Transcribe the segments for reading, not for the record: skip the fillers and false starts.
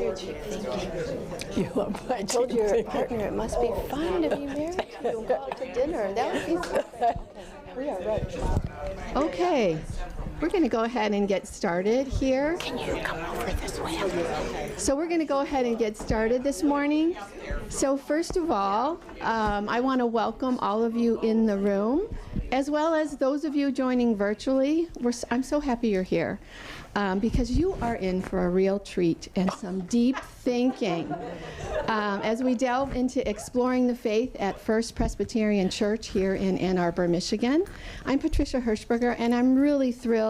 your chair. Thank you. You love my I told your partner it must be fun to be married to you and go out to dinner. That would be so. We are ready. Okay. We're going to go ahead and get started here. Can you come over this way? So we're going to go ahead and get started this morning. So first of all, I want to welcome all of you in the room, as well as those of you joining virtually. I'm so happy you're here because you are in for a real treat and some deep thinking as we delve into exploring the faith at First Presbyterian Church here in Ann Arbor, Michigan. I'm Patricia Hershberger, and I'm really thrilled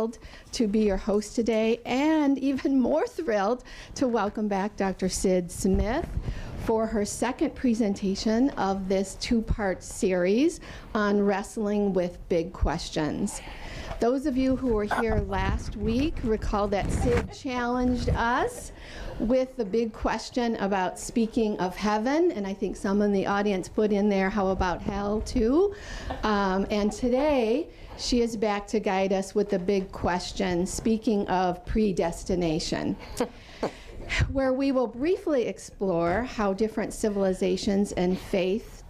to be your host today, and even more thrilled to welcome back Dr. Sid Smith for her second presentation of this two-part series on wrestling with big questions. Those of you who were here last week recall that Sid challenged us with the big question about speaking of heaven, and I think some in the audience put in there, how about hell too? And today, she is back to guide us with the big question, speaking of predestination, where we will briefly explore how different civilizations and faiths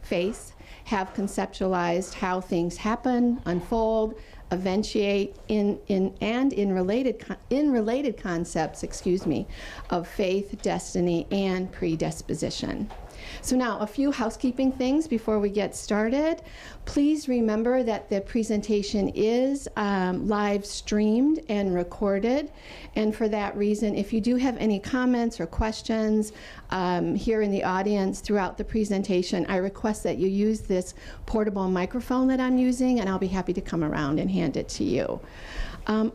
have conceptualized how things happen, unfold, eventuate in related concepts, of faith, destiny, and predisposition. So now, a few housekeeping things before we get started. Please remember that the presentation is live streamed and recorded. And for that reason, if you do have any comments or questions here in the audience throughout the presentation, I request that you use this portable microphone that I'm using, and I'll be happy to come around and hand it to you.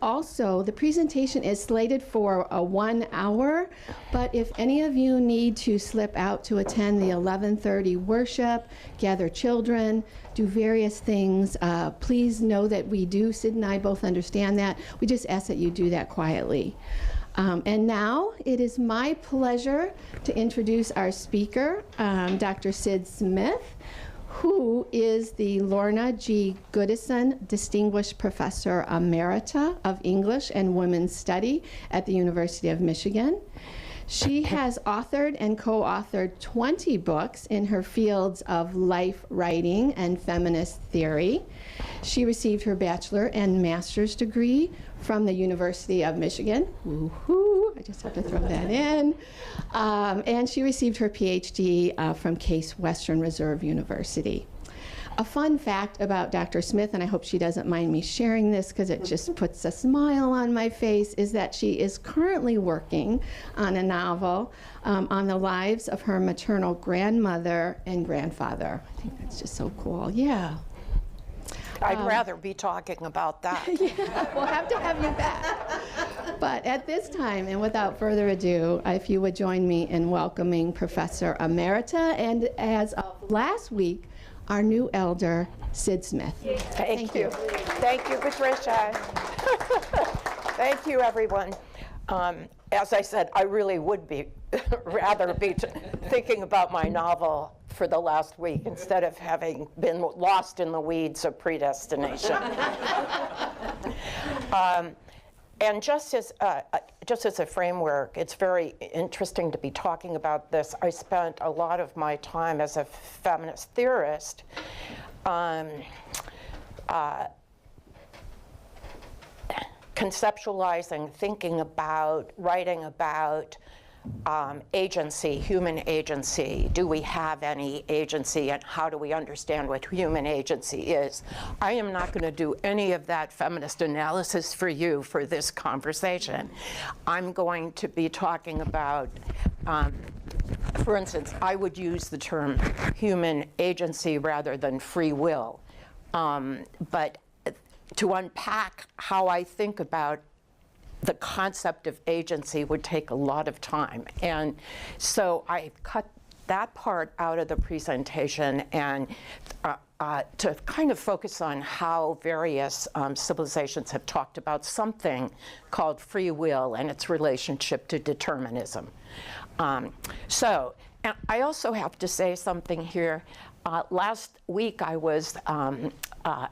Also, the presentation is slated for 1 hour, but if any of you need to slip out to attend the 11:30 worship, gather children, do various things, please know that we do, Sid and I both understand that. We just ask that you do that quietly. And now it is my pleasure to introduce our speaker, Dr. Sid Smith, who is the Lorna G. Goodison Distinguished Professor Emerita of English and Women's Study at the University of Michigan. She has authored and co-authored 20 books in her fields of life writing and feminist theory. She received her bachelor and master's degree from the University of Michigan. Woohoo! I just have to throw that in. And she received her PhD from Case Western Reserve University. A fun fact about Dr. Smith, and I hope she doesn't mind me sharing this because it just puts a smile on my face, is that she is currently working on a novel on the lives of her maternal grandmother and grandfather. I think that's just so cool. Yeah. I'd rather be talking about that. Yeah, we'll have to have you back. But at this time, and without further ado, if you would join me in welcoming Professor Emerita, and as of last week, our new elder, Sid Smith. Thank you. Thank you, Patricia. Thank you, everyone. As I said, I really would be rather be thinking about my novel for the last week instead of having been lost in the weeds of predestination. And just as a framework, it's very interesting to be talking about this. I spent a lot of my time as a feminist theorist conceptualizing, thinking about, writing about agency, human agency. Do we have any agency, and how do we understand what human agency is? I am not going to do any of that feminist analysis for you for this conversation. I'm going to be talking about, for instance, I would use the term human agency rather than free will. But to unpack how I think about the concept of agency would take a lot of time. And so I cut that part out of the presentation and to kind of focus on how various civilizations have talked about something called free will and its relationship to determinism. And I also have to say something here. last week I was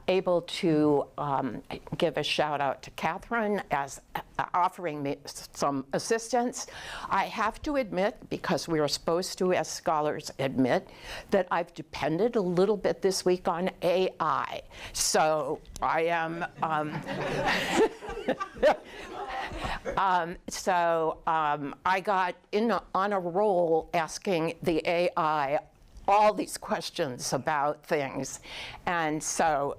able to give a shout out to Catherine as offering me some assistance. I have to admit, because we are supposed to, as scholars, admit that I've depended a little bit this week on AI. So I am, I got on a roll asking the AI all these questions about things. And so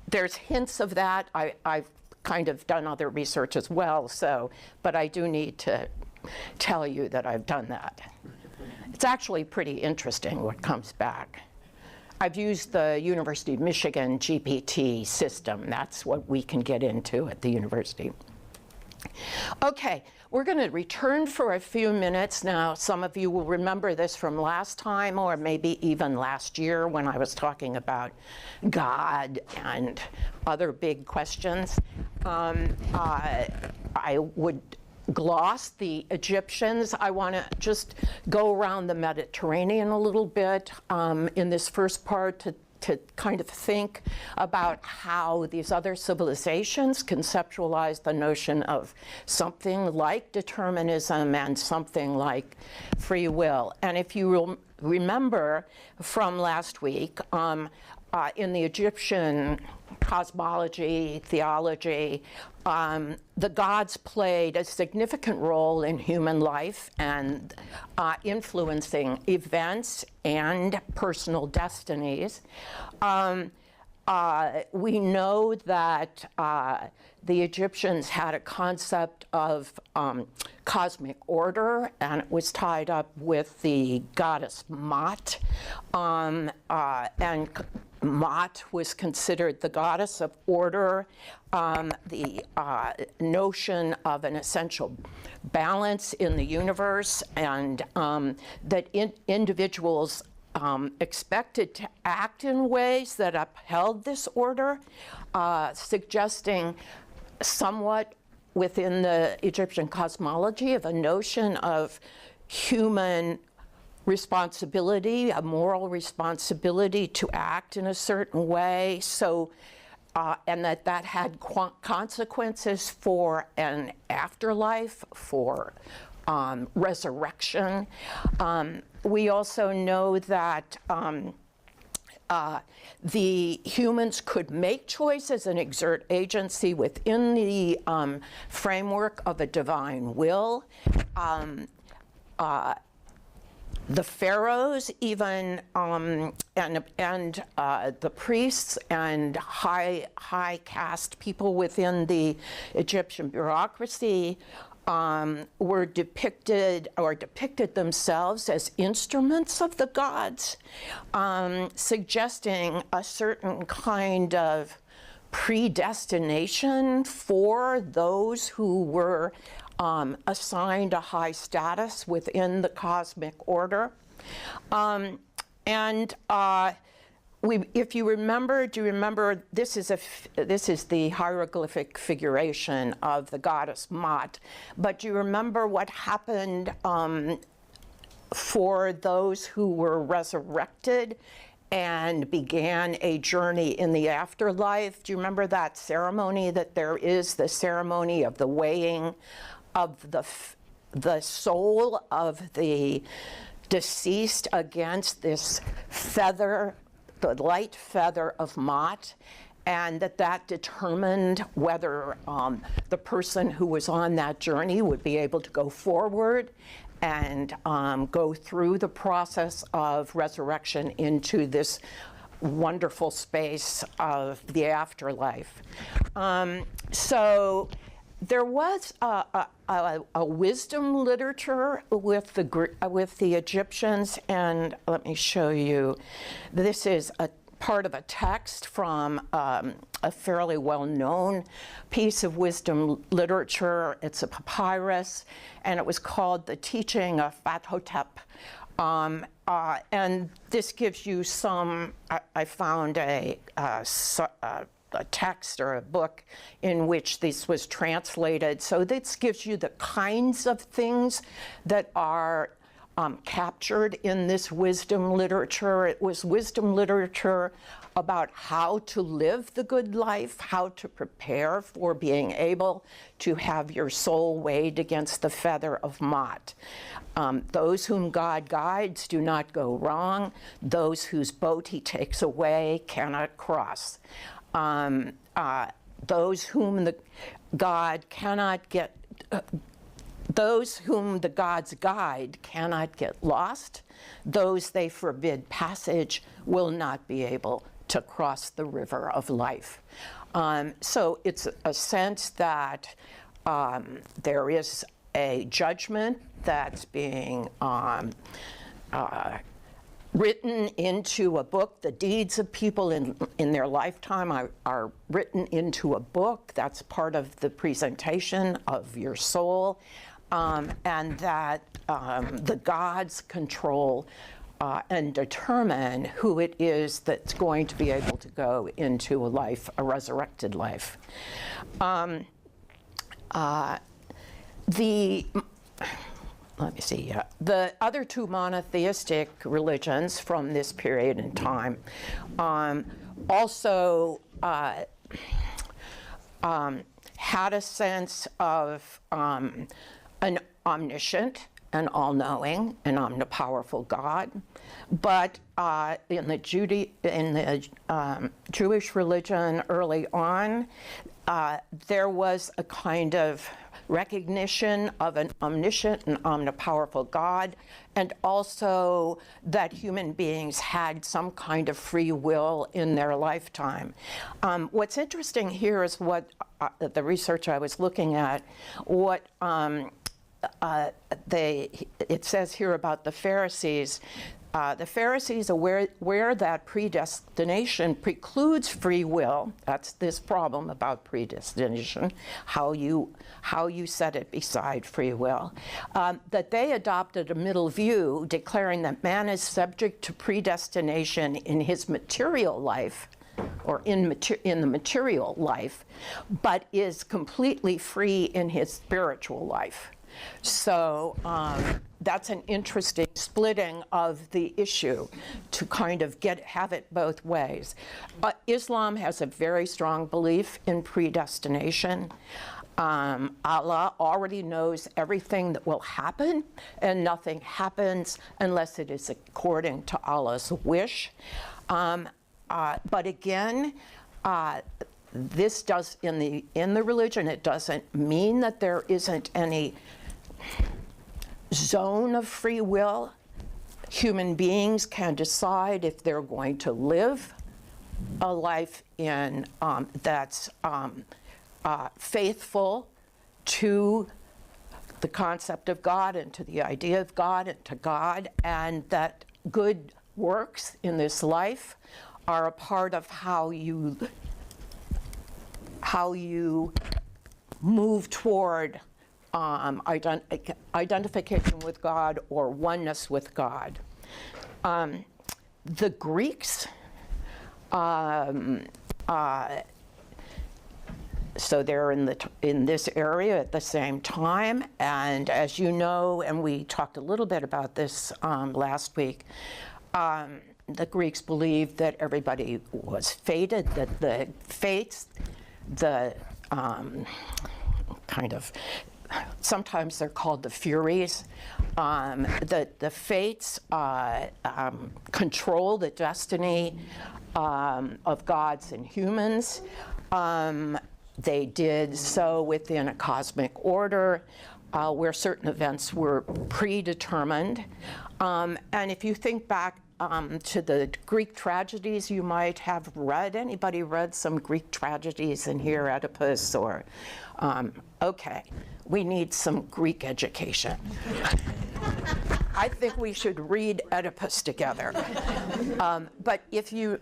there's hints of that. I've kind of done other research as well, but I do need to tell you that I've done that. It's actually pretty interesting what comes back. I've used the University of Michigan GPT system. That's what we can get into at the university. Okay, we're going to return for a few minutes now. Some of you will remember this from last time, or maybe even last year when I was talking about God and other big questions. I would gloss the Egyptians. I want to just go around the Mediterranean a little bit in this first part to kind of think about how these other civilizations conceptualize the notion of something like determinism and something like free will. And if you will remember from last week, in the Egyptian cosmology, theology, the gods played a significant role in human life and influencing events and personal destinies. We know that the Egyptians had a concept of cosmic order, and it was tied up with the goddess Ma'at. And Ma'at was considered the goddess of order, the notion of an essential balance in the universe, and that individuals expected to act in ways that upheld this order, suggesting somewhat within the Egyptian cosmology of a notion of human responsibility, a moral responsibility to act in a certain way, so and that had consequences for an afterlife, for resurrection. We also know that the humans could make choices and exert agency within the framework of a divine will. The pharaohs, even, and the priests and high caste people within the Egyptian bureaucracy were depicted themselves as instruments of the gods, suggesting a certain kind of predestination for those who were assigned a high status within the cosmic order. If you remember, do you remember, this is the hieroglyphic figuration of the goddess Ma'at, but do you remember what happened for those who were resurrected and began a journey in the afterlife? Do you remember that ceremony that there is, the ceremony of the weighing of the soul of the deceased against this feather, the light feather of Ma'at, and that determined whether the person who was on that journey would be able to go forward and go through the process of resurrection into this wonderful space of the afterlife. So there was a wisdom literature with the Egyptians, and let me show you. This is a part of a text from a fairly well-known piece of wisdom literature. It's a papyrus, and it was called The Teaching of Ptahhotep. And this gives you some, I found a text or a book in which this was translated. So this gives you the kinds of things that are captured in this wisdom literature. It was wisdom literature about how to live the good life, how to prepare for being able to have your soul weighed against the feather of Mott. Those whom God guides do not go wrong. Those whose boat he takes away cannot cross. Those whom the gods guide cannot get lost. Those they forbid passage will not be able to cross the river of life. So it's a sense that there is a judgment that's being written into a book. The deeds of people in their lifetime are written into a book. That's part of the presentation of your soul, and that the gods control and determine who it is that's going to be able to go into a life, a resurrected life. Let me see, the other two monotheistic religions from this period in time also had a sense of an omniscient and all-knowing and omnipowerful God, but in the Jewish religion early on, there was a kind of recognition of an omniscient and omnipowerful God, and also that human beings had some kind of free will in their lifetime. What's interesting here is what the research I was looking at, what it says here about the Pharisees. The Pharisees are where that predestination precludes free will. That's this problem about predestination, how you set it beside free will. That they adopted a middle view, declaring that man is subject to predestination in his material life, or in the material life, but is completely free in his spiritual life. So that's an interesting splitting of the issue to kind of have it both ways. Islam has a very strong belief in predestination. Allah already knows everything that will happen, and nothing happens unless it is according to Allah's wish. But again, this does in the religion, it doesn't mean that there isn't any zone of free will. Human beings can decide if they're going to live a life in that's faithful to the concept of God and to the idea of God and to God, and that good works in this life are a part of how you move toward identification with God or oneness with God. The Greeks, so they're in this area at the same time, and as you know, and we talked a little bit about this last week, the Greeks believed that everybody was fated, that the fates, sometimes they're called the Furies, that the fates control the destiny of gods and humans. They did so within a cosmic order where certain events were predetermined. And if you think back to the Greek tragedies you might have read, anybody read some Greek tragedies in here, Oedipus or, okay, we need some Greek education. I think we should read Oedipus together. But if you,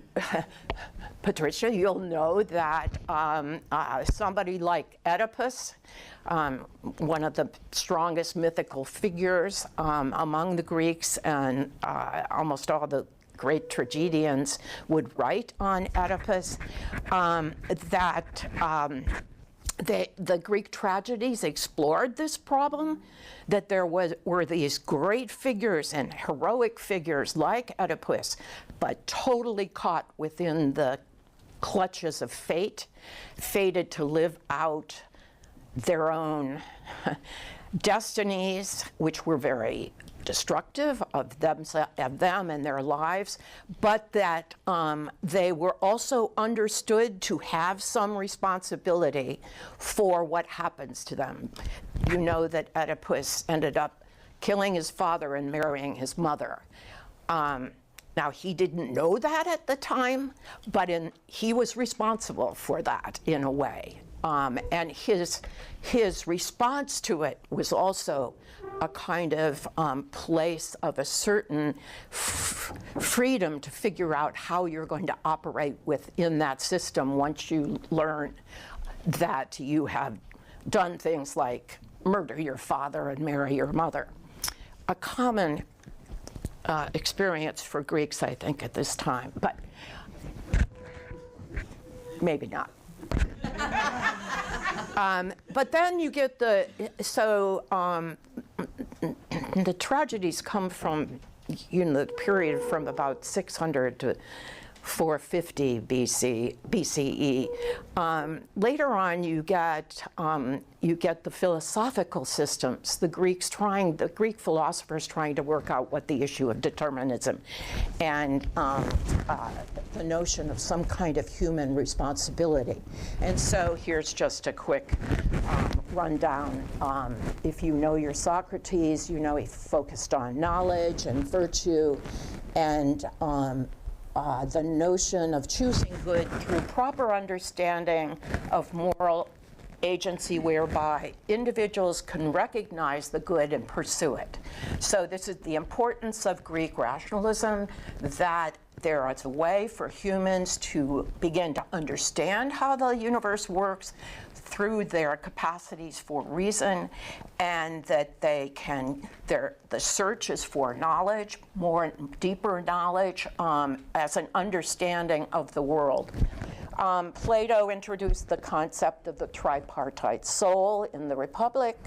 Patricia, you'll know that somebody like Oedipus, one of the strongest mythical figures among the Greeks, and almost all the great tragedians would write on Oedipus, that the Greek tragedies explored this problem, that there were these great figures and heroic figures like Oedipus, but totally caught within the clutches of fate, fated to live out their own destinies, which were very destructive of them and their lives, but that they were also understood to have some responsibility for what happens to them. You know that Oedipus ended up killing his father and marrying his mother. Now, he didn't know that at the time, but he was responsible for that in a way. And his response to it was also a kind of place of a certain freedom to figure out how you're going to operate within that system once you learn that you have done things like murder your father and marry your mother. A common experience for Greeks, I think, at this time, but maybe not. But then you get the tragedies come from, the period from about 600 to 450 BCE. Later on, you get the philosophical systems, the Greek philosophers trying to work out what the issue of determinism and the notion of some kind of human responsibility. And so here's just a quick rundown. If you know your Socrates, you know he focused on knowledge and virtue and the notion of choosing good through proper understanding of moral agency whereby individuals can recognize the good and pursue it. So this is the importance of Greek rationalism, that there is a way for humans to begin to understand how the universe works through their capacities for reason, and that the search is for knowledge, more deeper knowledge, as an understanding of the world. Plato introduced the concept of the tripartite soul in the Republic.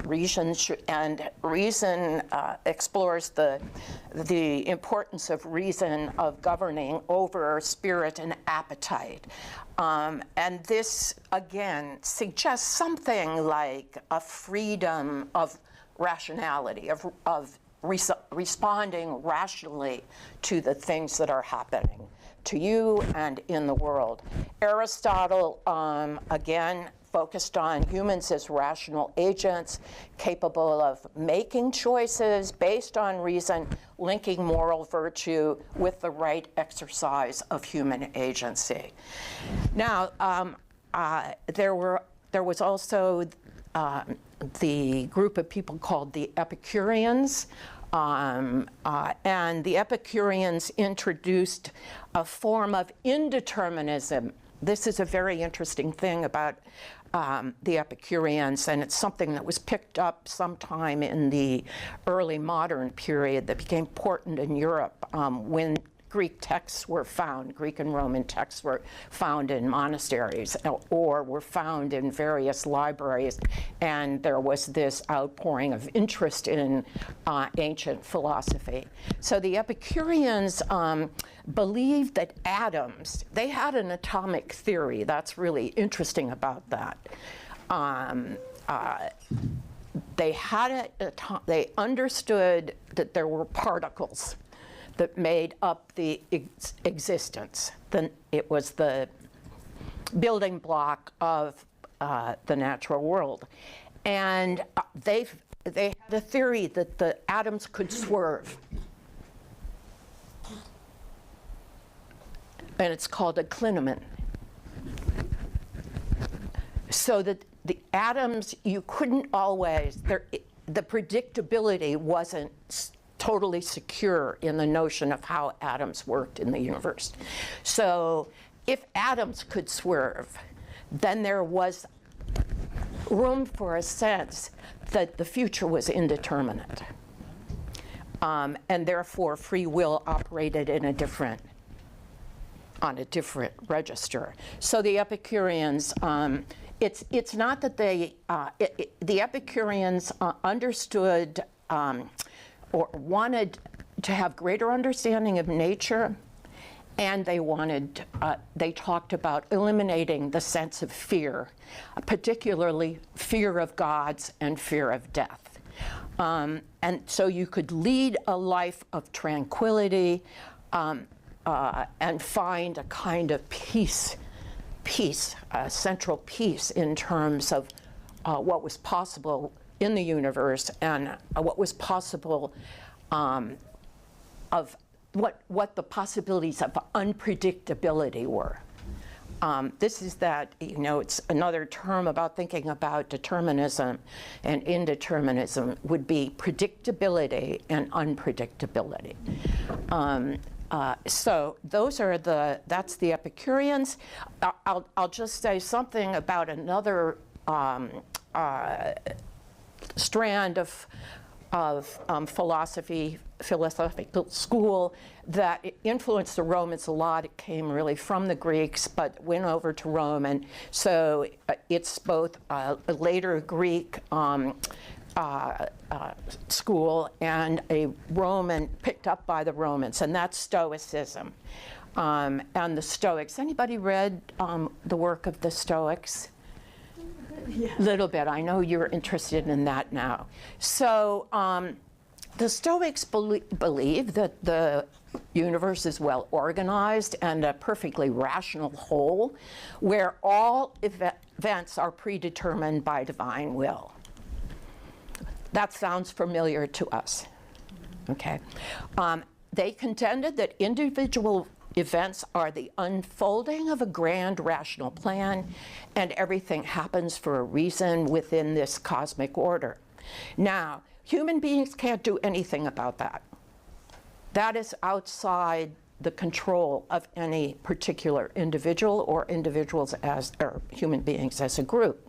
Reason explores the importance of reason of governing over spirit and appetite. And this, again, suggests something like a freedom of rationality, of responding rationally to the things that are happening to you and in the world. Aristotle, again, focused on humans as rational agents capable of making choices based on reason, linking moral virtue with the right exercise of human agency. Now, there was also the group of people called the Epicureans, and the Epicureans introduced a form of indeterminism. This is a very interesting thing about the Epicureans, and it's something that was picked up sometime in the early modern period that became important in Europe when Greek texts were found. Greek and Roman texts were found in monasteries or were found in various libraries, and there was this outpouring of interest in ancient philosophy. So the Epicureans believed that atoms, they had an atomic theory. That's really interesting about that. They understood that there were particles that made up the existence. Then it was the building block of the natural world. And they had a theory that the atoms could swerve. And it's called a clinamen. So that the atoms, you couldn't always, the predictability wasn't totally secure in the notion of how atoms worked in the universe. So if atoms could swerve, then there was room for a sense that the future was indeterminate. And therefore free will operated in a different on a different register. So the Epicureans, it's not that they, the Epicureans understood or wanted to have greater understanding of nature, and they talked about eliminating the sense of fear, particularly fear of gods and fear of death. And so you could lead a life of tranquility and find a kind of peace, central peace in terms of what was possible in the universe and what was possible of what the possibilities of unpredictability were. This is that, it's another term about thinking about determinism and indeterminism would be predictability and unpredictability. So those are that's the Epicureans. I'll just say something about another strand of philosophical school that influenced the Romans a lot. It came really from the Greeks, but went over to Rome, and so it's both a later Greek school and a Roman, picked up by the Romans, and that's Stoicism. And the Stoics. Anybody read the work of the Stoics? Yeah. Little bit. I know you're interested in that now. So the Stoics believe that the universe is well organized and a perfectly rational whole, where all events are predetermined by divine will. That sounds familiar to us. Okay. They contended that individual events are the unfolding of a grand rational plan, and everything happens for a reason within this cosmic order. Now, human beings can't do anything about that. That is outside the control of any particular individual or individuals or human beings as a group.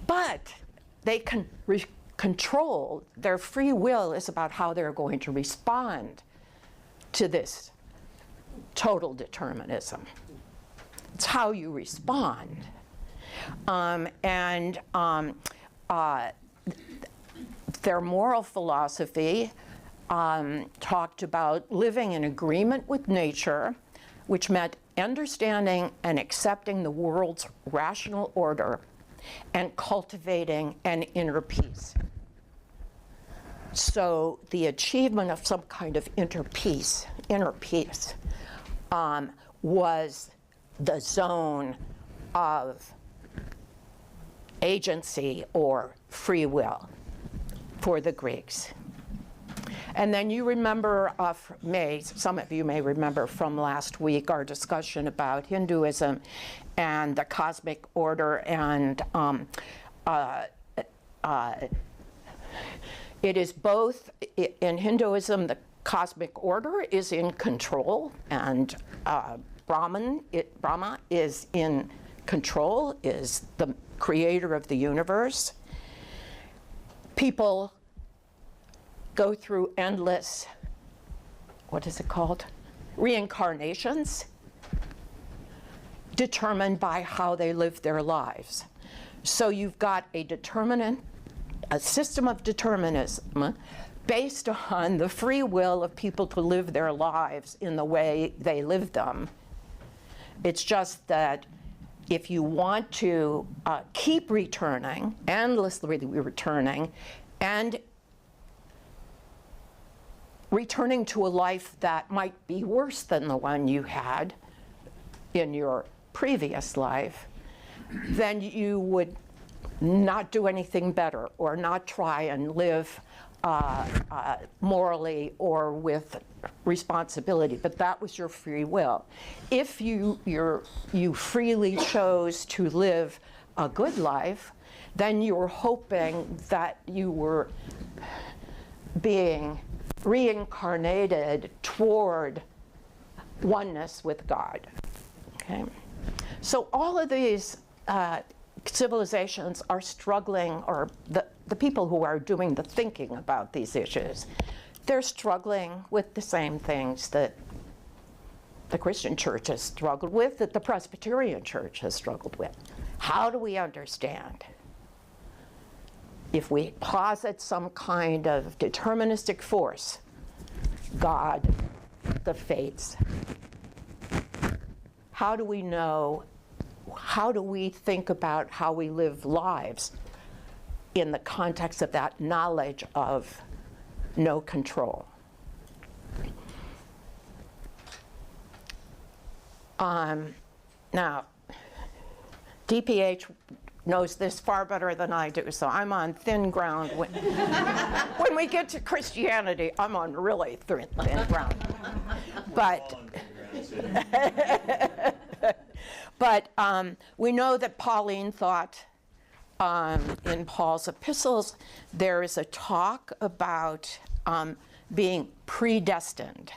But they can control, their free will is about how they're going to respond to this total determinism. It's how you respond. Their moral philosophy talked about living in agreement with nature, which meant understanding and accepting the world's rational order and cultivating an inner peace. So the achievement of some kind of inner peace, was the zone of agency or free will for the Greeks. And then you remember, some of you may remember from last week, our discussion about Hinduism and the cosmic order, and it is both, in Hinduism, the cosmic order is in control, and Brahma is in control, is the creator of the universe. People go through endless, what is it called? Reincarnations, determined by how they live their lives. So you've got a system of determinism based on the free will of people to live their lives in the way they live them. It's just that if you want to keep returning, endlessly returning, and returning to a life that might be worse than the one you had in your previous life, then you would not do anything better or not try and live morally or with responsibility. But that was your free will. If you freely chose to live a good life, then you were hoping that you were being reincarnated toward oneness with God. Okay? So all of these civilizations are struggling, or the people who are doing the thinking about these issues, they're struggling with the same things that the Christian church has struggled with, that the Presbyterian Church has struggled with. How do we understand? If we posit some kind of deterministic force, God, the fates, how do we know, how do we think about how we live lives in the context of that knowledge of no control? Now, DPH knows this far better than I do, so I'm on thin ground. When we get to Christianity, I'm on really thin ground. But we know that Pauline thought in Paul's epistles, there is a talk about being predestined.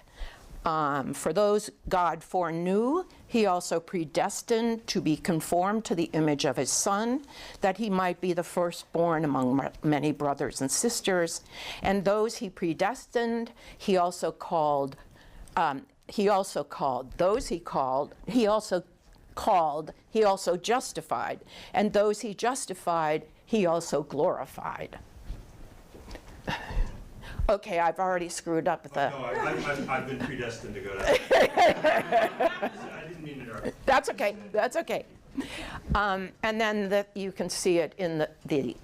For those God foreknew, he also predestined to be conformed to the image of his Son, that he might be the firstborn among many brothers and sisters. And those he predestined, he also called. Those he called, he also justified. And those he justified, he also glorified. Okay, I've already screwed up the... No, I've been predestined to go down. I didn't mean to interrupt. That's okay, that's okay. And then you can see it in the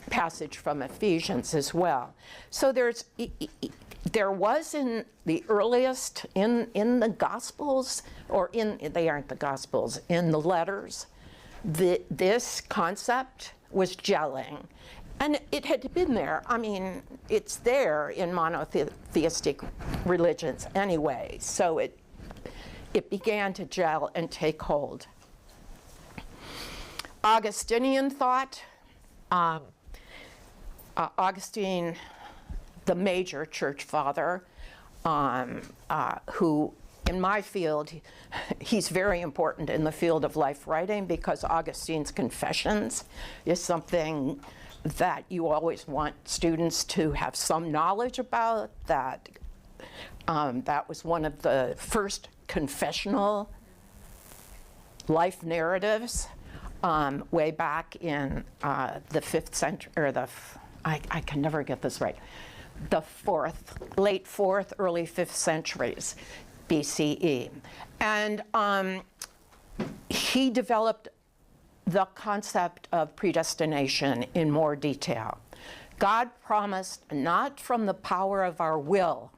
passage from Ephesians as well. So there was in the earliest, in the Gospels, or they aren't the Gospels, in the letters, this concept was gelling. And it had been there. I mean, it's there in monotheistic religions anyway. So it began to gel and take hold. Augustinian thought, Augustine, the major church father, who in my field, he's very important in the field of life writing, because Augustine's Confessions is something that you always want students to have some knowledge about. That was one of the first confessional life narratives way back in the 5th century, or I can never get this right, the late 4th, early 5th centuries BCE. And he developed the concept of predestination in more detail. God promised not from the power of our will,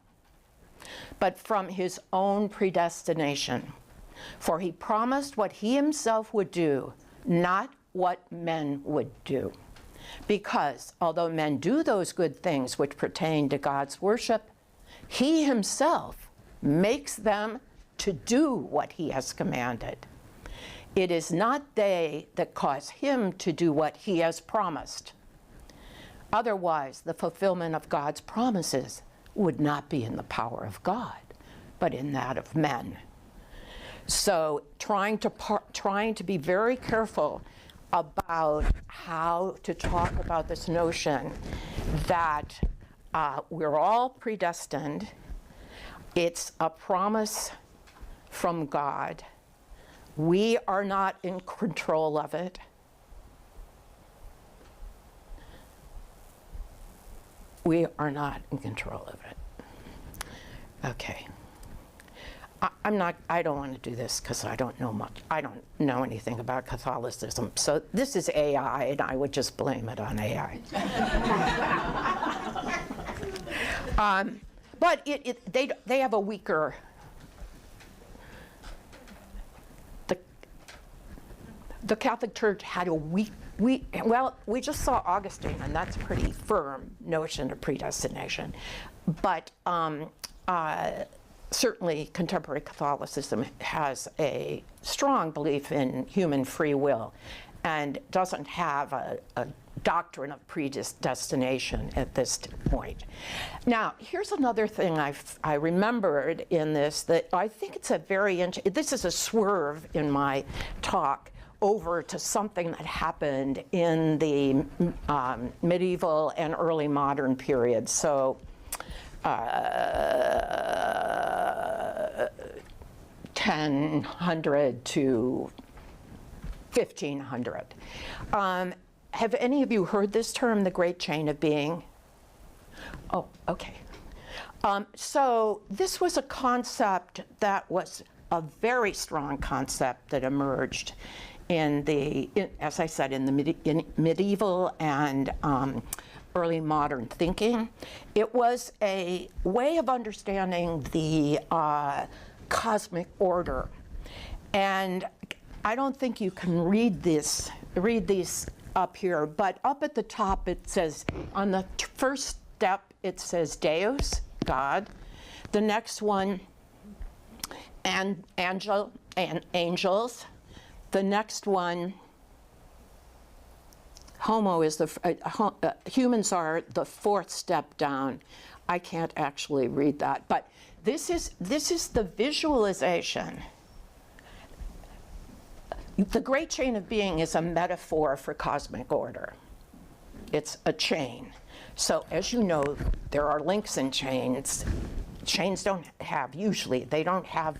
but from his own predestination. For he promised what he himself would do, not what men would do. Because although men do those good things which pertain to God's worship, he himself makes them to do what he has commanded. It is not they that cause him to do what he has promised. Otherwise, the fulfillment of God's promises would not be in the power of God, but in that of men. So trying to be very careful about how to talk about this notion that we're all predestined. It's a promise from God. We are not in control of it. We are not in control of it. Okay. I don't want to do this because I don't know much. I don't know anything about Catholicism. So this is AI, and I would just blame it on AI. But they have a weaker... The Catholic Church had a well, we just saw Augustine, and that's a pretty firm notion of predestination. But certainly contemporary Catholicism has a strong belief in human free will and doesn't have a doctrine of predestination at this point. Now, here's another thing I remembered in this, that I think it's a very this is a swerve in my talk over to something that happened in the medieval and early modern period. So 1000 to 1500. Have any of you heard this term, the Great Chain of Being? Oh, okay. So this was a concept that was a very strong concept that emerged as I said, in the medieval and early modern thinking. It was a way of understanding the cosmic order. And I don't think you can read these up here, but up at the top it says, on the first step it says Deus, God. The next one, and angels. The next one, Homo is humans are the fourth step down. I can't actually read that, but this is the visualization. The Great Chain of Being is a metaphor for cosmic order. It's a chain. So as you know, there are links in chains. Chains they don't have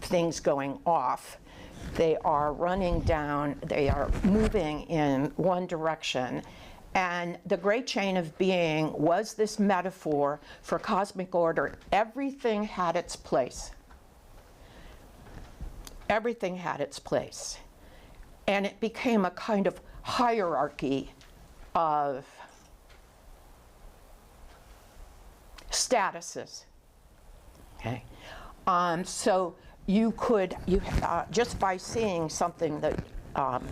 things going off. They are running down, they are moving in one direction. And the Great Chain of Being was this metaphor for cosmic order. Everything had its place. Everything had its place. And it became a kind of hierarchy of statuses. Okay. So you could, just by seeing something that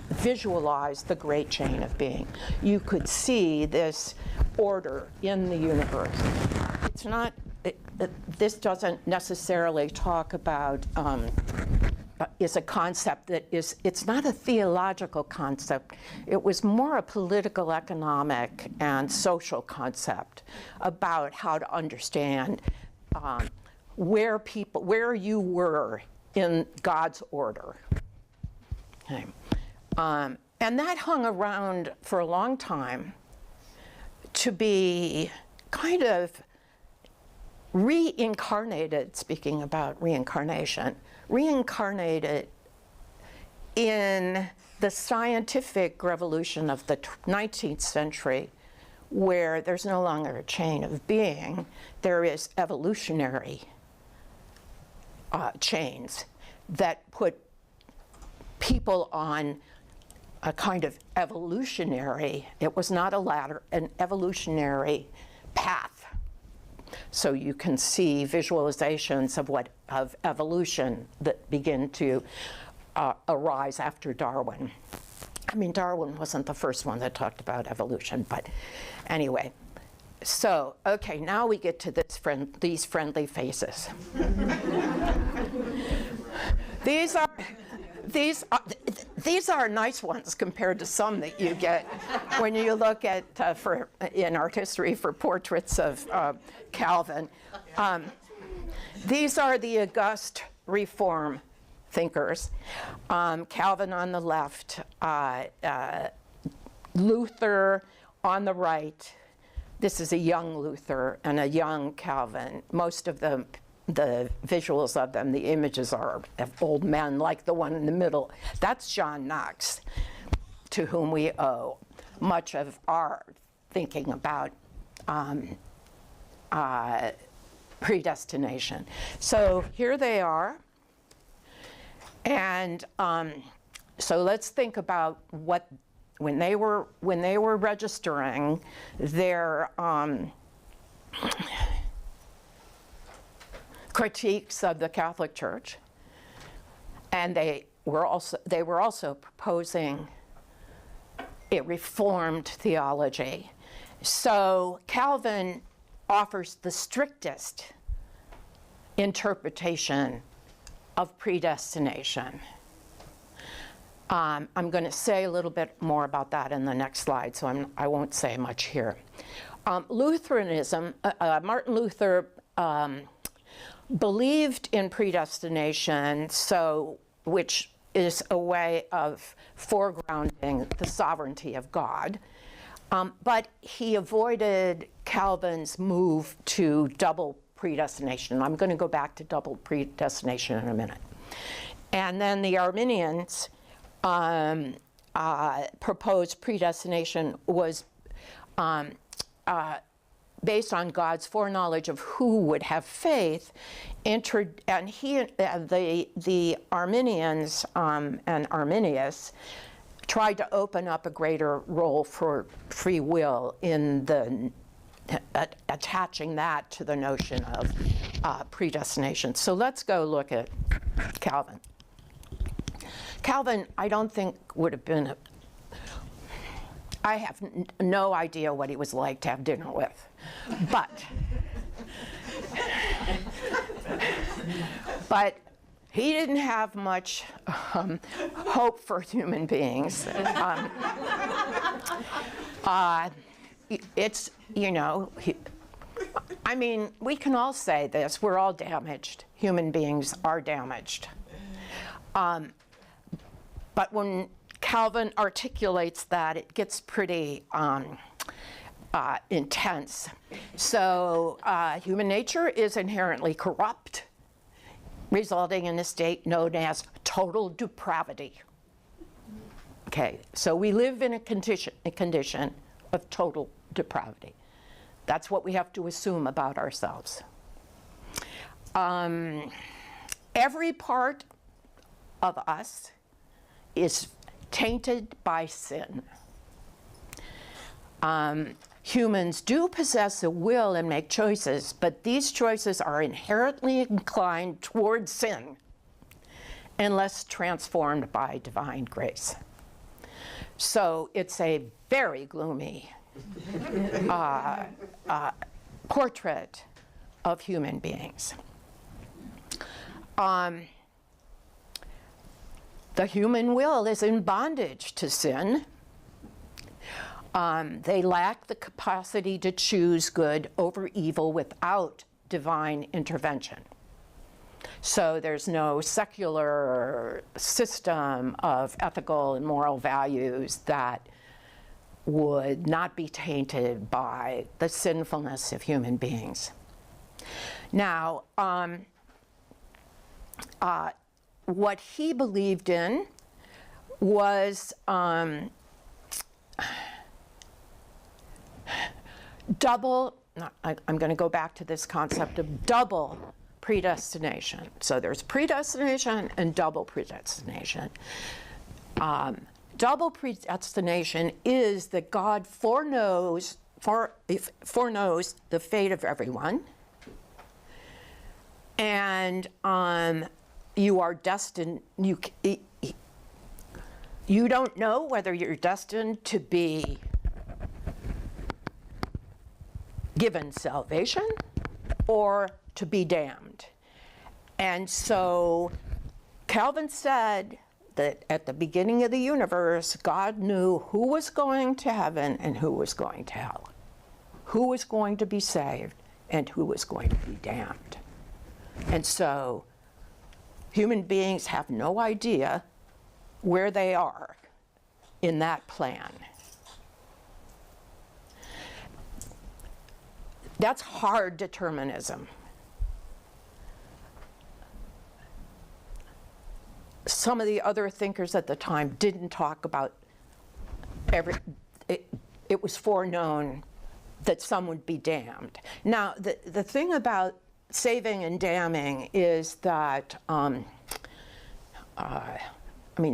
visualized the Great Chain of Being, you could see this order in the universe. It's not, this doesn't necessarily talk about, is a concept that it's not a theological concept. It was more a political, economic, and social concept about how to understand where you were in God's order. Okay. And that hung around for a long time to be kind of reincarnated, speaking about reincarnation, reincarnated in the scientific revolution of the 19th century, where there's no longer a chain of being, there is evolutionary chains that put people on a kind of evolutionary, it was not a ladder, an evolutionary path. So you can see visualizations of evolution that begin to arise after Darwin. I mean, Darwin wasn't the first one that talked about evolution, but anyway. So, okay, now we get to these friendly faces. These are nice ones compared to some that you get when you look at, in art history, for portraits of Calvin. These are the august Reform thinkers. Calvin on the left, Luther on the right. This is a young Luther and a young Calvin. Most of the visuals of them, the images are of old men, like the one in the middle. That's John Knox, to whom we owe much of our thinking about predestination. So here they are. And so let's think about what, when they were registering their critiques of the Catholic Church, and they were also proposing a Reformed theology. So Calvin offers the strictest interpretation of predestination. I'm going to say a little bit more about that in the next slide, so I won't say much here. Lutheranism, Martin Luther believed in predestination, which is a way of foregrounding the sovereignty of God, but he avoided Calvin's move to double predestination. I'm going to go back to double predestination in a minute. And then the Arminians proposed predestination was based on God's foreknowledge of who would have faith. And the Arminians and Arminius tried to open up a greater role for free will in the attaching that to the notion of predestination. So let's go look at Calvin. Calvin, I don't think would have been, I have no idea what he was like to have dinner with, but he didn't have much hope for human beings. It's, you know, I mean, we can all say this, we're all damaged. Human beings are damaged. But when Calvin articulates that, it gets pretty intense. So human nature is inherently corrupt, resulting in a state known as total depravity. Okay, so we live in a condition of total depravity. That's what we have to assume about ourselves. Every part of us is tainted by sin. Humans do possess a will and make choices, but these choices are inherently inclined toward sin unless transformed by divine grace. So it's a very gloomy portrait of human beings. The human will is in bondage to sin. They lack the capacity to choose good over evil without divine intervention. So there's no secular system of ethical and moral values that would not be tainted by the sinfulness of human beings. Now, what he believed in was I'm going to go back to this concept of double predestination. So there's predestination and double predestination. Double predestination is that God foreknows the fate of everyone, and you are destined. You don't know whether you're destined to be given salvation or to be damned. And so Calvin said that at the beginning of the universe, God knew who was going to heaven and who was going to hell, who was going to be saved and who was going to be damned. And so human beings have no idea where they are in that plan. That's hard determinism. Some of the other thinkers at the time didn't talk about it was foreknown that some would be damned. Now, the thing about saving and damning is that,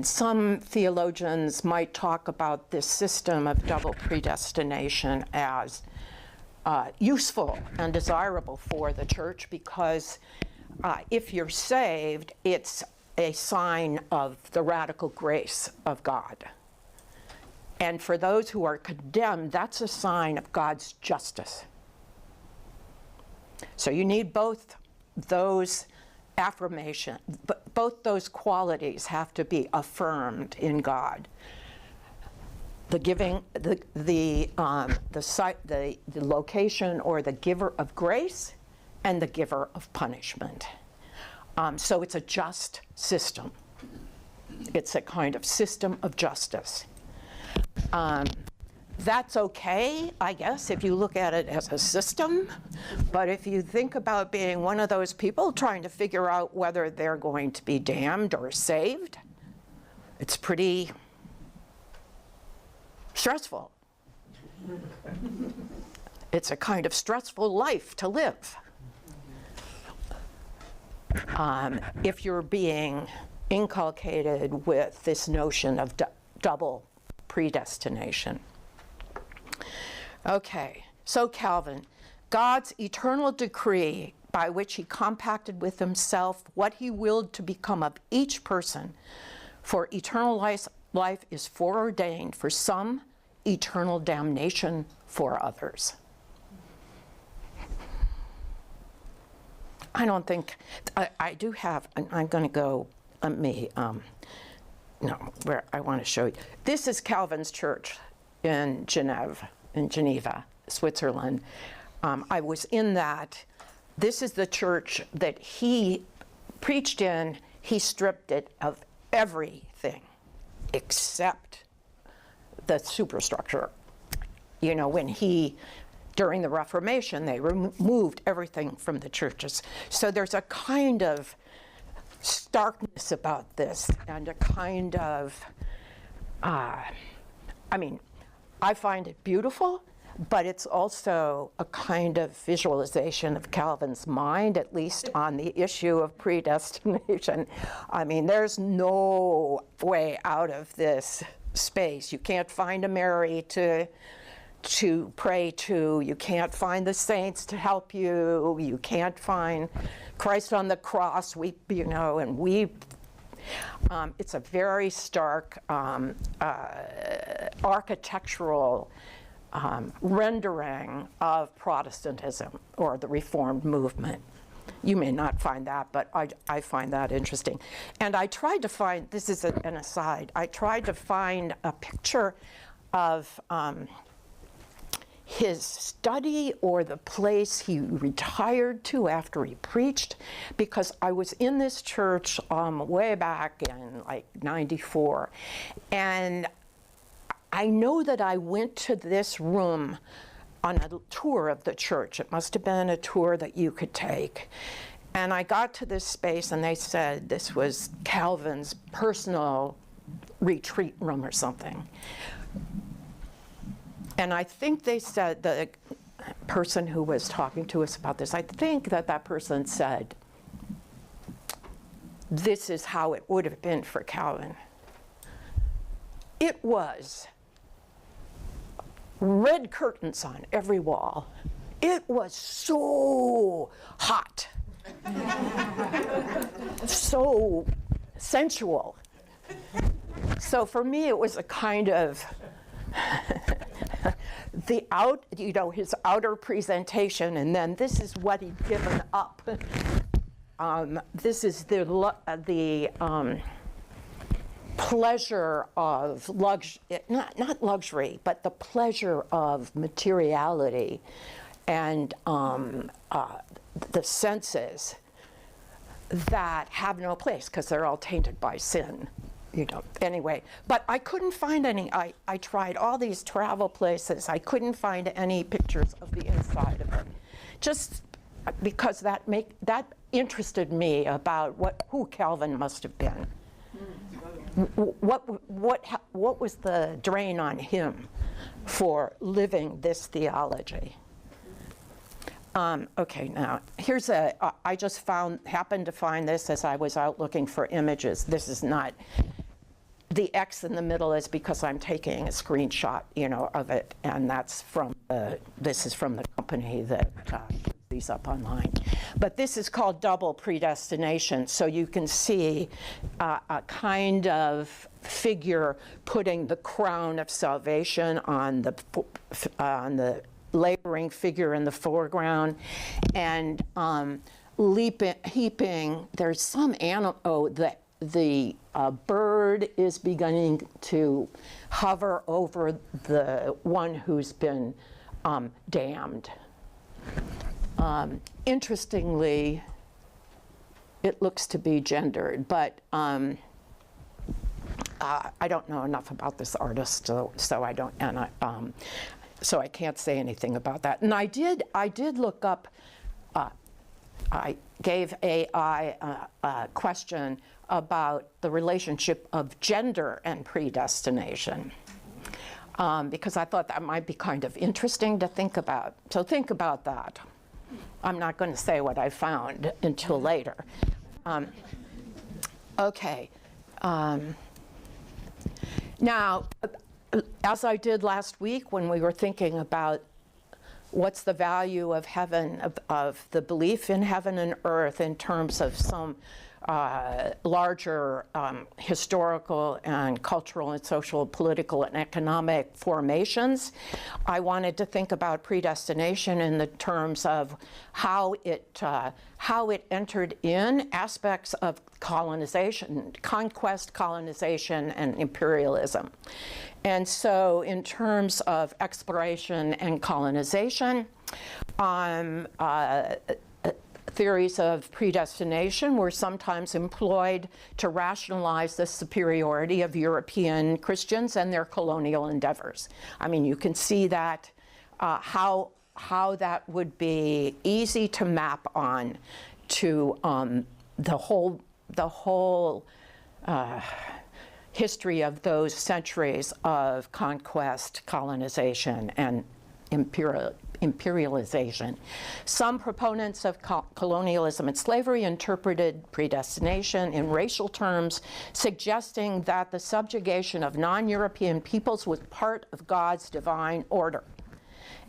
some theologians might talk about this system of double predestination as useful and desirable for the church because if you're saved, it's a sign of the radical grace of God. And for those who are condemned, that's a sign of God's justice. So you need both those affirmations, both those qualities have to be affirmed in God. The giving, the location or the giver of grace and the giver of punishment. So it's a just system. It's a kind of system of justice. That's okay, I guess, if you look at it as a system. But if you think about being one of those people trying to figure out whether they're going to be damned or saved, it's pretty stressful. It's a kind of stressful life to live. If you're being inculcated with this notion of double predestination. Okay, so Calvin, God's eternal decree by which he compacted with himself what he willed to become of each person for eternal life is foreordained for some, eternal damnation for others. I don't think, I do have, I'm going to go, where I want to show you. This is Calvin's church in Geneva, Switzerland. I was in that. This is the church that he preached in. He stripped it of everything except the superstructure. You know, during the Reformation, they removed everything from the churches. So there's a kind of starkness about this and a kind of, I find it beautiful, but it's also a kind of visualization of Calvin's mind, at least on the issue of predestination. I mean, there's no way out of this space. You can't find a Mary to pray to. You can't find the saints to help you. You can't find Christ on the cross, and weep. It's a very stark architectural rendering of Protestantism or the Reformed movement. You may not find that, but I find that interesting. And I tried to find, this is an aside, I tried to find a picture of his study or the place he retired to after he preached, because I was in this church way back in like '94, and I know that I went to this room on a tour of the church. It must have been a tour that you could take. And I got to this space and they said this was Calvin's personal retreat room or something. And I think they said, the person who was talking to us about this, I think that person said, this is how it would have been for Calvin. It was red curtains on every wall. It was so hot, so sensual. So for me, it was a kind of his outer presentation, and then this is what he'd given up. This is the pleasure of not luxury, but the pleasure of materiality and the senses that have no place because they're all tainted by sin. Anyway, but I couldn't find any. I tried all these travel places. I couldn't find any pictures of the inside of it, just because that interested me about who Calvin must have been. What was the drain on him for living this theology? Okay, now here's I just happened to find this as I was out looking for images. This is not. The X in the middle is because I'm taking a screenshot, of it, and this is from the company that puts these up online. But this is called double predestination, so you can see a kind of figure putting the crown of salvation on the laboring figure in the foreground, and heaping. There's some animal. The bird is beginning to hover over the one who's been damned. Interestingly, it looks to be gendered, but I don't know enough about this artist, so I don't, and so I can't say anything about that. And I did look up. I gave AI a question about the relationship of gender and predestination, because I thought that might be kind of interesting to think about. So think about that. I'm not going to say what I found until later. Okay. Now, as I did last week when we were thinking about what's the value of heaven, of the belief in heaven and earth in terms of some larger historical and cultural and social, political and economic formations, I wanted to think about predestination in the terms of how it entered in aspects of colonization, conquest, colonization, and imperialism. And so in terms of exploration and colonization, theories of predestination were sometimes employed to rationalize the superiority of European Christians and their colonial endeavors. I mean, you can see that, how that would be easy to map on to the whole history of those centuries of conquest, colonization, and imperialization. Some proponents of colonialism and slavery interpreted predestination in racial terms, suggesting that the subjugation of non-European peoples was part of God's divine order,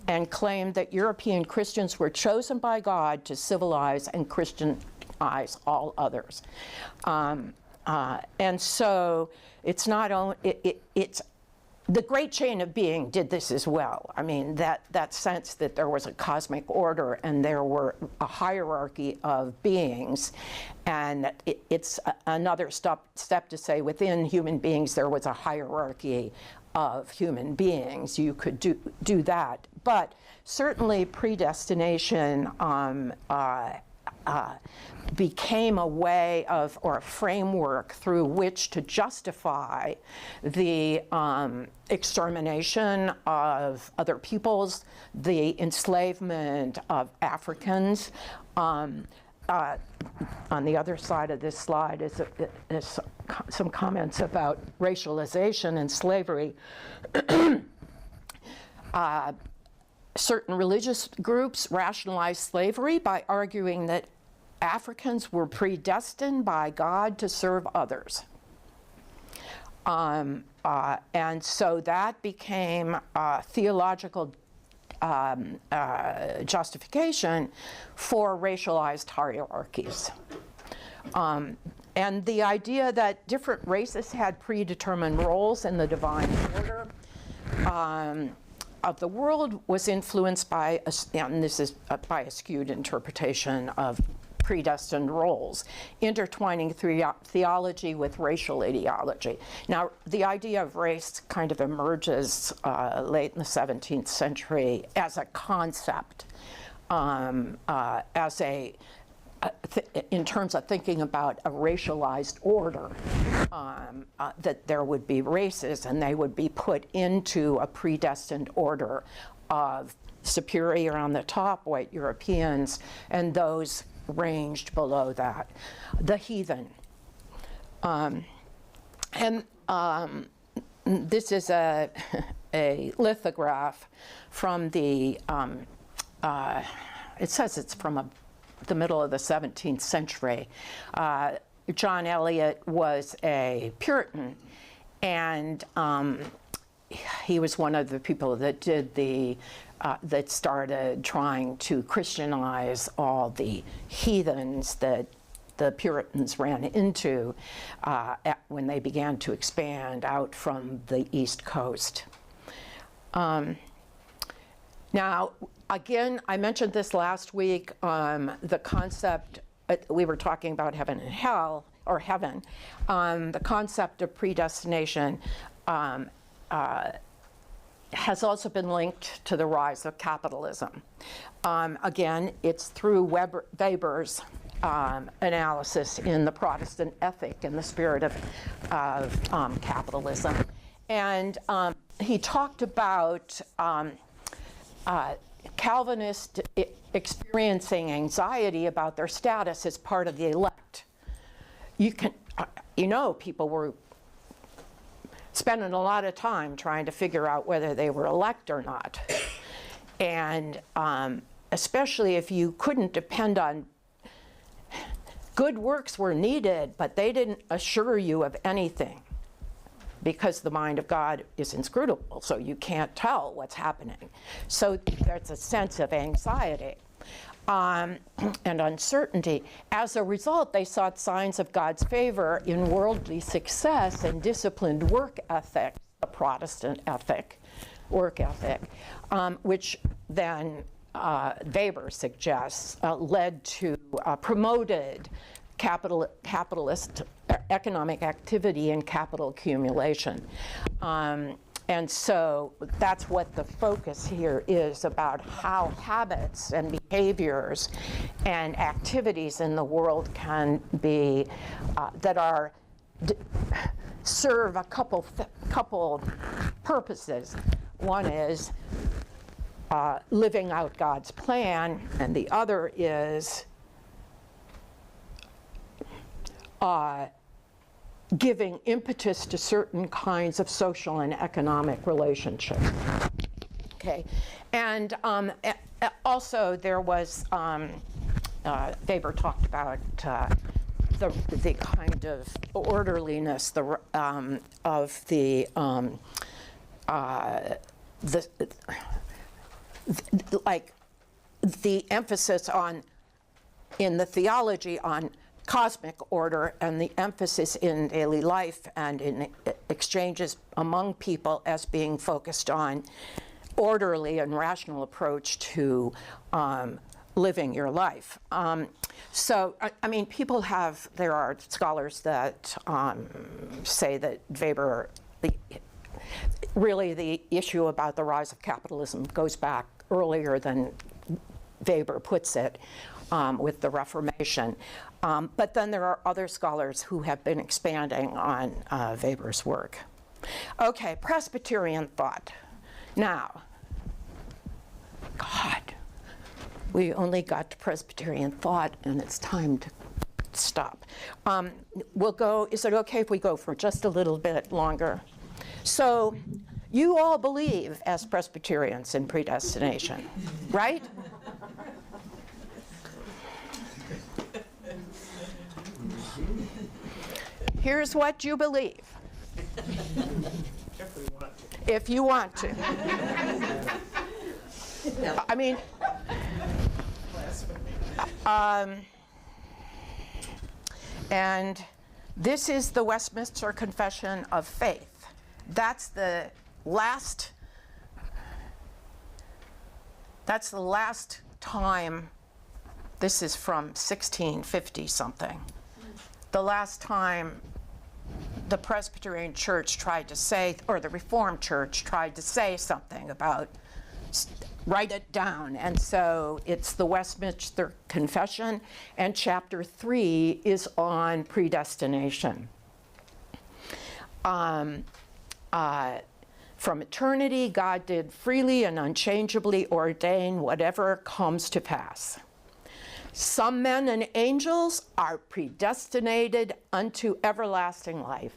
and claimed that European Christians were chosen by God to civilize and Christianize all others. And so it's not only, it's the great chain of being did this as well. I mean, that sense that there was a cosmic order and there were a hierarchy of beings, and it's another step to say within human beings there was a hierarchy of human beings. You could do that, but certainly predestination became a way of, or a framework through which to justify the extermination of other peoples, the enslavement of Africans. On the other side of this slide is some comments about racialization and slavery. Certain religious groups rationalized slavery by arguing that Africans were predestined by God to serve others. And so that became theological justification for racialized hierarchies. And the idea that different races had predetermined roles in the divine order of the world was influenced by, and this is by a skewed interpretation of predestined roles, intertwining theology with racial ideology. Now, the idea of race kind of emerges late in the 17th century as a concept, in terms of thinking about a racialized order, that there would be races and they would be put into a predestined order of superior on the top, white Europeans, and those ranged below that, the heathen. This is a lithograph from the, it says it's from the middle of the 17th century. John Eliot was a Puritan, and he was one of the people that did that started trying to Christianize all the heathens that the Puritans ran into when they began to expand out from the East Coast. Now, again, I mentioned this last week, the concept, we were talking about heaven and hell, or heaven, the concept of predestination has also been linked to the rise of capitalism. Again, it's through Weber's analysis in the Protestant ethic in the spirit of capitalism. And he talked about Calvinists experiencing anxiety about their status as part of the elect. People were spending a lot of time trying to figure out whether they were elect or not. And especially if you couldn't depend on good works were needed, but they didn't assure you of anything, because the mind of God is inscrutable, so you can't tell what's happening. So there's a sense of anxiety and uncertainty. As a result, they sought signs of God's favor in worldly success and disciplined work ethic, the Protestant ethic, work ethic, which then Weber suggests led to promoted capitalist economic activity and capital accumulation. And so that's what the focus here is, about how habits and behaviors and activities in the world can be, that are, serve a couple purposes. One is living out God's plan, and the other is giving impetus to certain kinds of social and economic relationships. Okay, and also there was, Weber talked about the kind of orderliness of the emphasis on, in the theology, on cosmic order, and the emphasis in daily life and in exchanges among people as being focused on orderly and rational approach to living your life. So, I mean, there are scholars that say that Weber, really the issue about the rise of capitalism goes back earlier than Weber puts it, with the Reformation. But then there are other scholars who have been expanding on Weber's work. Okay, Presbyterian thought. Now, God, we only got to Presbyterian thought, and it's time to stop. We'll go, is it okay if we go for just a little bit longer? So, you all believe, as Presbyterians, in predestination, right? Here's what you believe. If you want to. I mean, and this is the Westminster Confession of Faith. That's the last time, this is from 1650 something, the last time the Presbyterian Church tried to say, or the Reformed Church tried to say something about, write it down. And so it's the Westminster Confession, and chapter 3 is on predestination. From eternity, God did freely and unchangeably ordain whatever comes to pass. Some men and angels are predestinated unto everlasting life,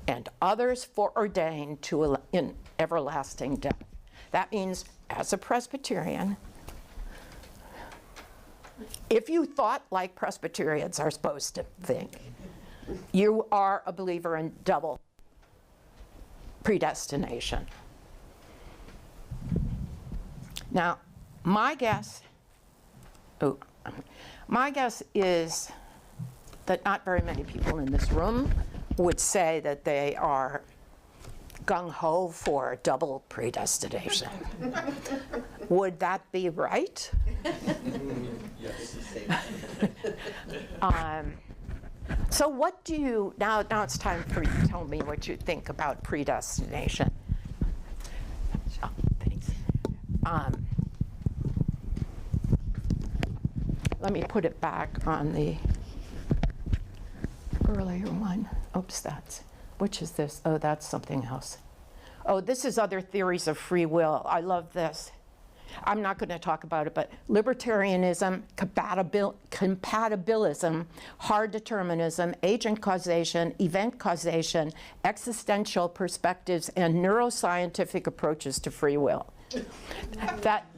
and others foreordained in everlasting death. That means, as a Presbyterian, if you thought like Presbyterians are supposed to think, you are a believer in double predestination. Now, my guess is that not very many people in this room would say that they are gung-ho for double predestination. Would that be right? Yes. So what do you, now it's time for you to tell me what you think about predestination. Oh, thanks. let me put it back on the earlier one. Oops, which is this? Oh, that's something else. Oh, this is other theories of free will. I love this. I'm not going to talk about it, but libertarianism, compatibilism, hard determinism, agent causation, event causation, existential perspectives, and neuroscientific approaches to free will.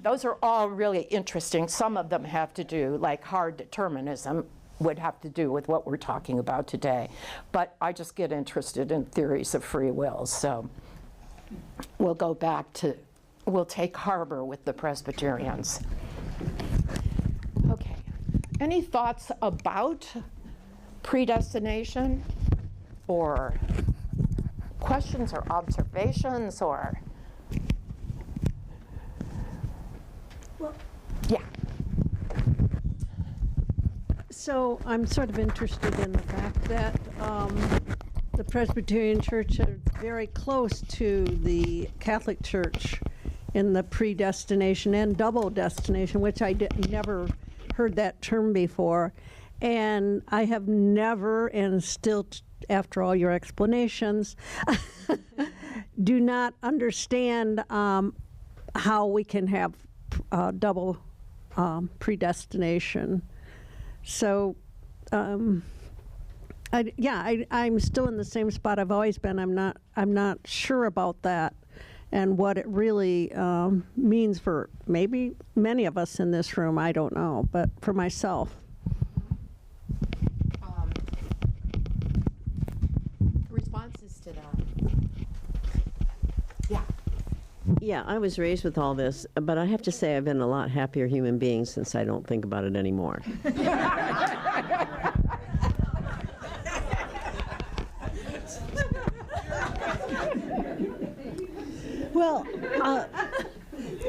Those are all really interesting. Some of them have to do, like hard determinism, would have to do with what we're talking about today. But I just get interested in theories of free will. So we'll go back to, we'll take Arbor with the Presbyterians. Okay. Any thoughts about predestination, or questions or observations, or? Well, yeah. So I'm sort of interested in the fact that the Presbyterian Church is very close to the Catholic Church in the predestination and double destination, which I never heard that term before. And I have never, and still after all your explanations, do not understand how we can have double predestination. So, I'm still in the same spot I've always been. I'm not sure about that and what it really means for maybe many of us in this room. I don't know, but for myself. Responses to that? Yeah. Yeah, I was raised with all this, but I have to say I've been a lot happier human being since I don't think about it anymore. Well,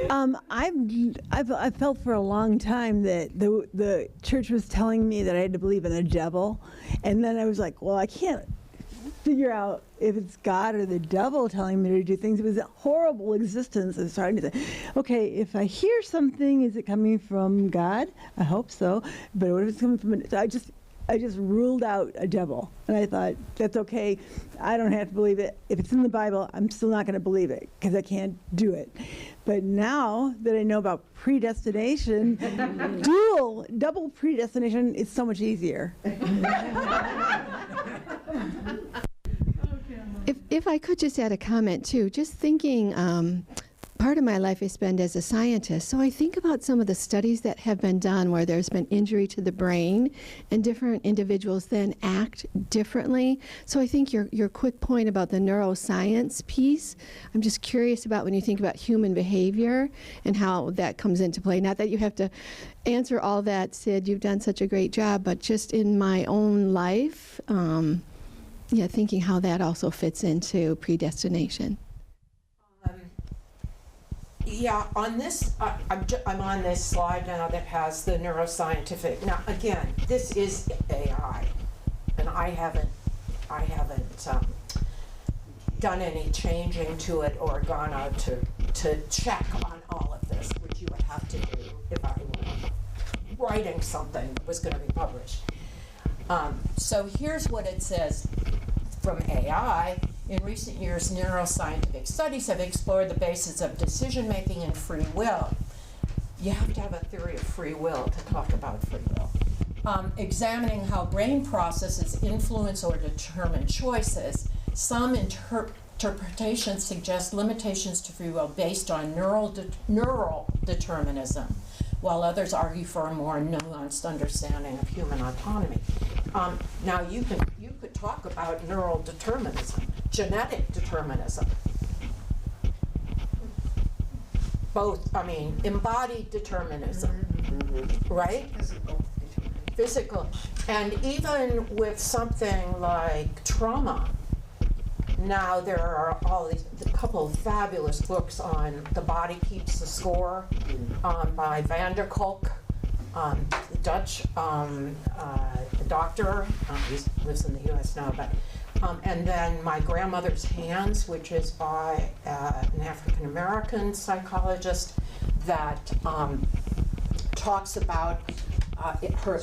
I've felt for a long time that the church was telling me that I had to believe in the devil, and then I was like, well, I can't figure out if it's God or the devil telling me to do things. It was a horrible existence. I was starting to say, okay, if I hear something, is it coming from God? I hope so. But what if it's coming from? So I just ruled out a devil, and I thought that's okay. I don't have to believe it. If it's in the Bible, I'm still not going to believe it because I can't do it. But now that I know about predestination, double predestination, it's so much easier. If I could just add a comment too, just thinking, part of my life I spend as a scientist, so I think about some of the studies that have been done where there's been injury to the brain and different individuals then act differently. So I think your quick point about the neuroscience piece, I'm just curious about when you think about human behavior and how that comes into play. Not that you have to answer all that, Sid, you've done such a great job, but just in my own life, thinking how that also fits into predestination. Yeah, on this, I'm on this slide now that has the neuroscientific. Now, again, this is AI, and I haven't done any changing to it or gone out to check on all of this, which you would have to do if I were writing something that was going to be published. So here's what it says from AI. In recent years, neuroscientific studies have explored the basis of decision-making and free will. You have to have a theory of free will to talk about free will. Examining how brain processes influence or determine choices. Some interpretations suggest limitations to free will based on neural determinism, while others argue for a more nuanced understanding of human autonomy. Now, you could talk about neural determinism, genetic determinism. Both, embodied determinism, right? Physical. And even with something like trauma, now there are a couple of fabulous books on The Body Keeps the Score by Van der Kolk, the Dutch doctor. He lives in the U.S. now, but and then My Grandmother's Hands, which is by an African-American psychologist that talks about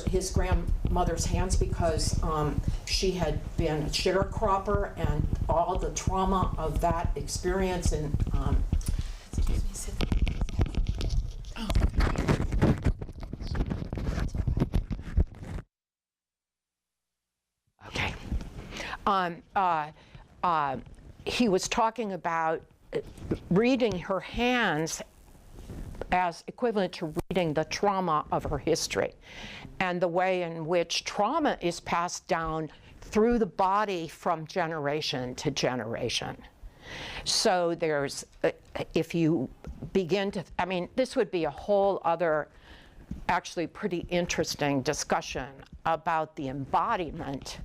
his grandmother's hands because she had been a sharecropper, and all the trauma of that experience. And excuse me, Sid. Okay. He was talking about reading her hands as equivalent to reading the trauma of her history, and the way in which trauma is passed down through the body from generation to generation. So there's, if you begin to, I mean, this would be a whole other, actually pretty interesting discussion about the embodiment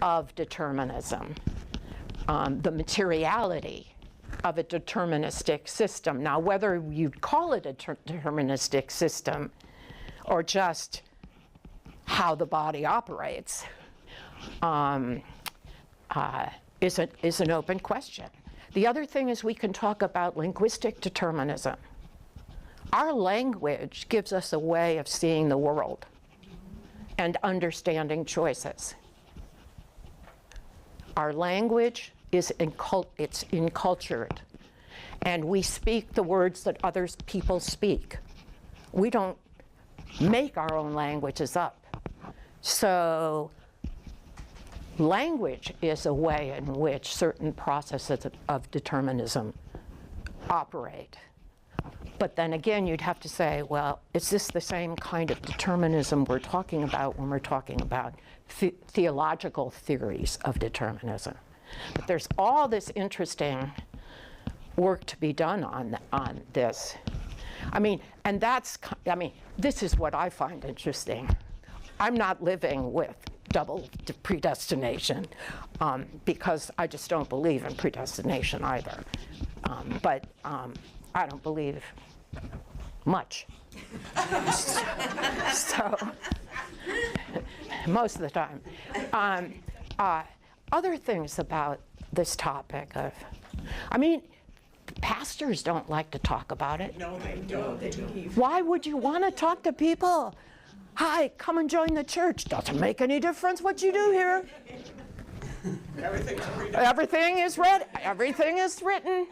of determinism, the materiality of a deterministic system. Now, whether you'd call it a deterministic system or just how the body operates is an open question. The other thing is we can talk about linguistic determinism. Our language gives us a way of seeing the world and understanding choices. Our language is it's encultured, and we speak the words that other people speak. We don't make our own languages up. So language is a way in which certain processes of determinism operate. But then again, you'd have to say, well, is this the same kind of determinism we're talking about when we're talking about theological theories of determinism? But there's all this interesting work to be done on this. I mean, and this is what I find interesting. I'm not living with double predestination because I just don't believe in predestination either. But I don't believe much. So most of the time. Other things about this topic of, I mean, pastors don't like to talk about it. No, they don't. Why would you want to talk to people? Hi, come and join the church. Doesn't make any difference what you do here. Everything is read. Everything is written.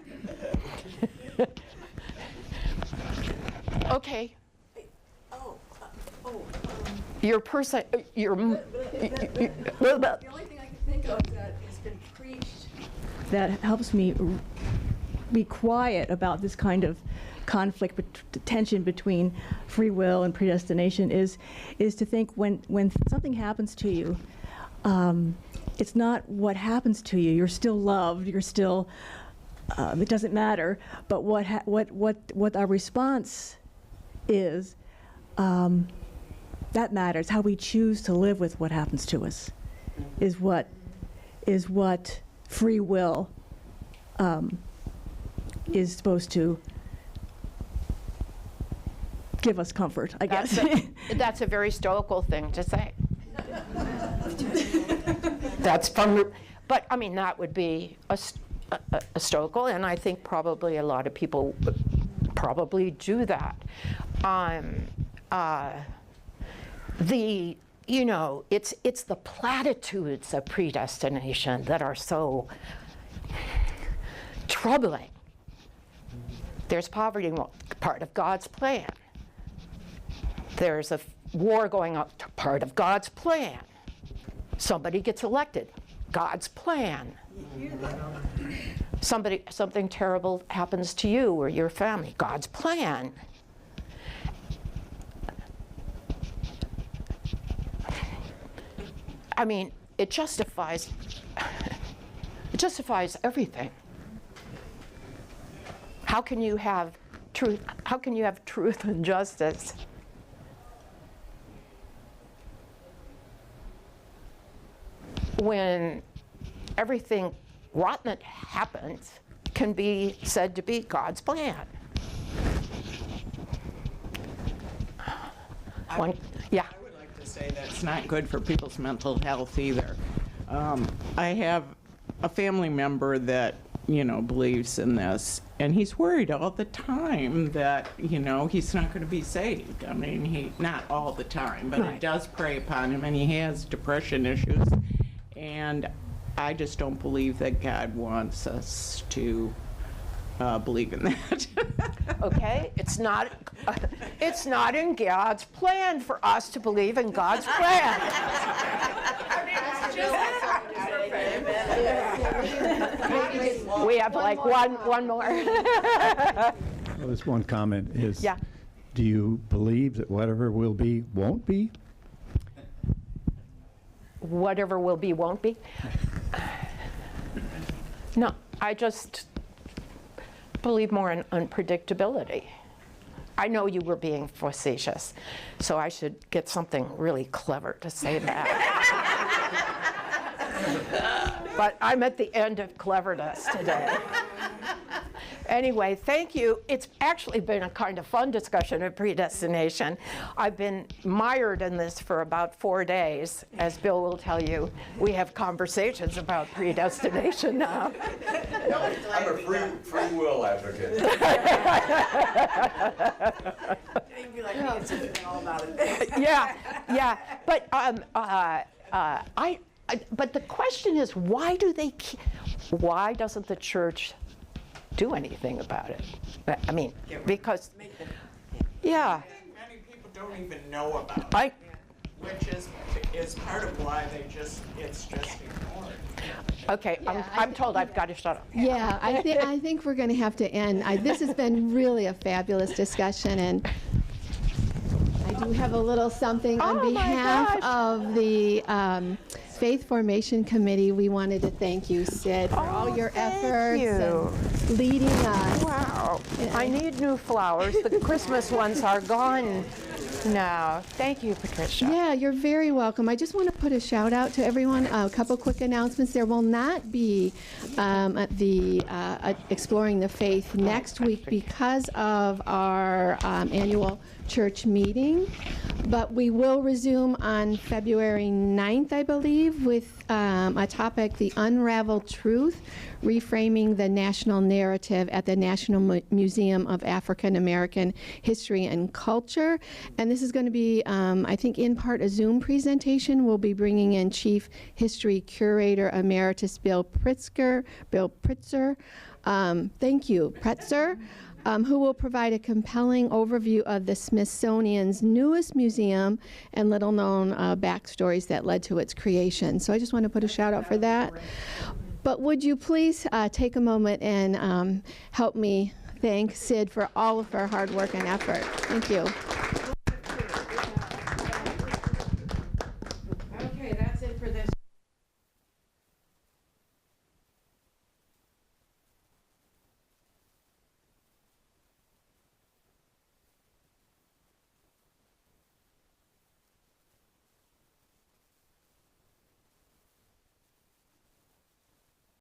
Okay. Your person. The only thing I can think of that has been preached that helps me be quiet about this kind of conflict, tension between free will and predestination is to think when something happens to you, it's not what happens to you. You're still loved. You're still. It doesn't matter. But what our response is. That matters. How we choose to live with what happens to us is what free will is supposed to give us comfort, I guess. That's a very stoical thing to say. That's from, but I mean, that would be a stoical, and I think probably a lot of people probably do that. It's the platitudes of predestination that are so troubling. There's poverty, part of God's plan. There's a war going on, part of God's plan. Somebody gets elected, God's plan. Something terrible happens to you or your family, God's plan. I mean, it justifies everything. How can you have truth? How can you have truth and justice? When everything rotten that happens can be said to be God's plan. Yeah. I would like to say that's not good for people's mental health either. I have a family member that believes in this. And he's worried all the time that, he's not going to be saved. I mean, not all the time, but it does prey upon him, and he has depression issues. And I just don't believe that God wants us to believe in that. Okay, it's not in God's plan for us to believe in God's plan. We have like one more. Well, this one comment is, Yeah. do you believe that whatever will be won't be? Whatever will be won't be. No, I just believe more in unpredictability. I know you were being facetious, so I should get something really clever to say that. But I'm at the end of cleverness today. Anyway, thank you. It's actually been a kind of fun discussion of predestination. I've been mired in this for about 4 days. As Bill will tell you, we have conversations about predestination now. I'm a free will advocate. Yeah. But but the question is, why doesn't the church do anything about it? I mean, because, yeah. Many people don't even know about it, which is part of why it's just ignored. Okay, I'm told I've got to shut up. Yeah, I think we're going to have to end. This has been really a fabulous discussion, and I do have a little something on behalf of the Faith Formation Committee. We wanted to thank you, Sid, for all your efforts and leading us. Wow, I need new flowers. The Christmas ones are gone now. Thank you, Patricia. Yeah, you're very welcome. I just want to put a shout out to everyone. A couple quick announcements. There will not be the Exploring the Faith next week because of our annual church meeting, but we will resume on February 9th, I believe, with a topic, The Unraveled Truth, Reframing the National Narrative at the National Museum of African American History and Culture. And this is going to be, I think, in part a Zoom presentation. We'll be bringing in Chief History Curator Emeritus Bill Pritzker, thank you, Pretzer, who will provide a compelling overview of the Smithsonian's newest museum and little-known backstories that led to its creation. So I just want to put a shout-out for that. But would you please take a moment and help me thank Sid for all of her hard work and effort. Thank you.